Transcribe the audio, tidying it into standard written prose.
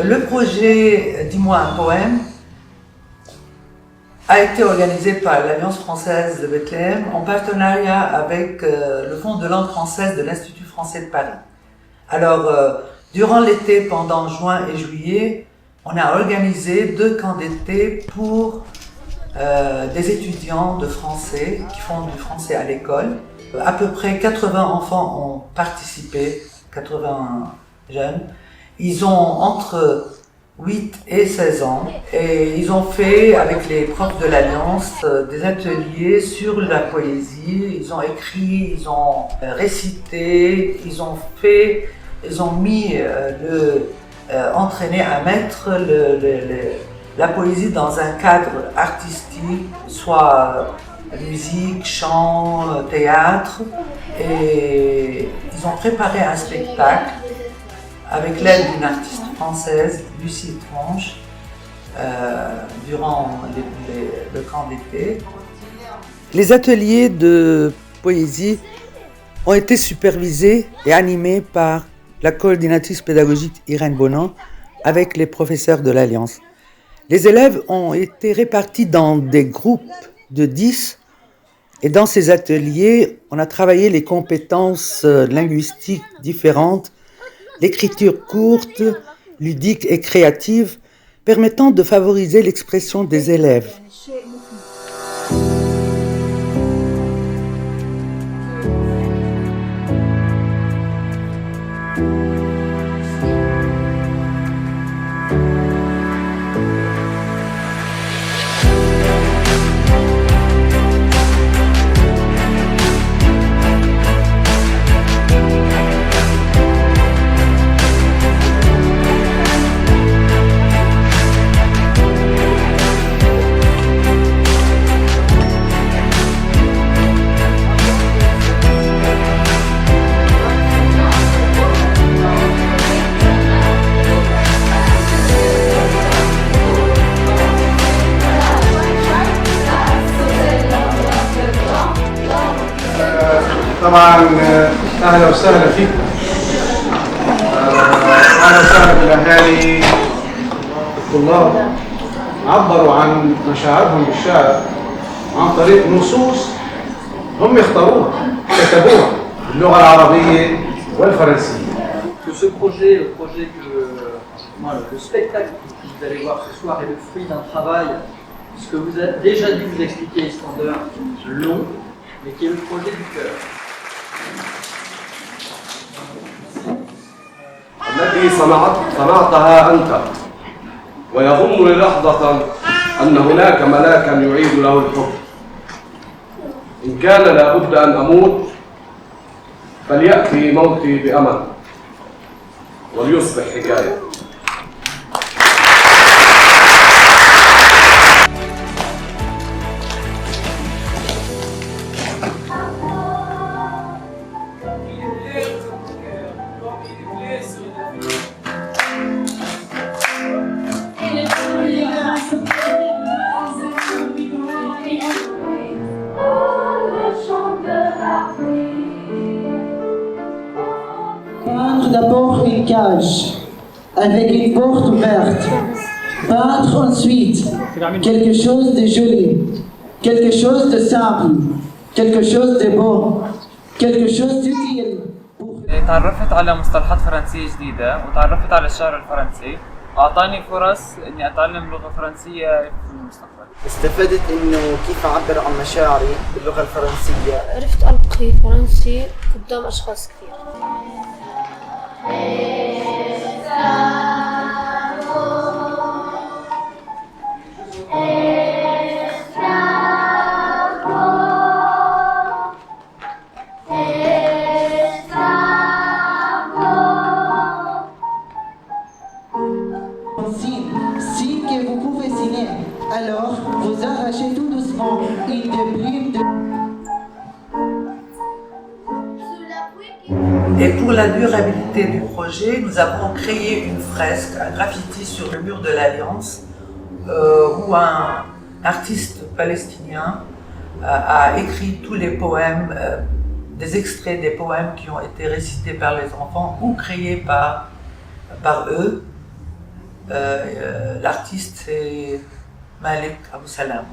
Le projet Dis-moi un poème a été organisé par l'Alliance française de Bethléem en partenariat avec le Fonds de langue française de l'Institut français de Paris. Alors, durant l'été, pendant juin et juillet, on a organisé 2 camps d'été pour des étudiants de français qui font du français à l'école. À peu près 80 enfants ont participé, 80 jeunes. Ils ont entre 8 et 16 ans et ils ont fait avec les profs de l'Alliance des ateliers sur la poésie. Ils ont écrit, ils ont récité, ils ont mis entraîné à mettre la poésie dans un cadre artistique, soit musique, chant, théâtre, et ils ont préparé un spectacle avec l'aide d'une artiste française, Lucie Tronche, durant le camp d'été. Les ateliers de poésie ont été supervisés et animés par la coordinatrice pédagogique Irène Bonan avec les professeurs de l'Alliance. Les élèves ont été répartis dans des groupes de 10 et dans ces ateliers, on a travaillé les compétences linguistiques différentes, l'écriture courte, ludique et créative, permettant de favoriser l'expression des élèves. طبعا اهلا وسهلا فيكم. اهلا وسهلا بالاهالي. الطلاب عبروا عن مشاعرهم بالشعر عن طريق نصوص هم يختاروها كتبوها باللغه العربيه والفرنسيه. Ce projet, le spectacle que vous allez voir ce soir est le fruit d'un travail, ce que vous avez déjà dû vous expliquer, Iskander, long, mais qui est le projet du cœur. التي صنعتها أنت ويظن للحظة أن هناك ملاكا يعيد له الحب. إن كان لابد أن أموت فليأتي موتي بأمل وليصبح حكاية. Peindre d'abord une cage avec une porte ouverte. Peindre ensuite quelque chose de joli, quelque chose de simple, quelque chose de beau, quelque chose d'utile. تعرفت على مصطلحات فرنسية جديدة وتعرفت على الشعر الفرنسي، أعطاني فرص إني أتعلم لغة فرنسية في المستقبل. استفدت إنه كيف أعبر عن مشاعري باللغة الفرنسية. عرفت ألقي فرنسي قدام أشخاص كثير. Signe que vous pouvez signer. Alors, vous arrachez tout doucement une plume de... Et pour la durabilité du projet, nous avons créé une fresque, un graffiti sur le mur de l'Alliance, où un artiste palestinien a écrit tous les poèmes, des extraits des poèmes qui ont été récités par les enfants ou créés par eux. L'artiste c'est Malik Abou Salama.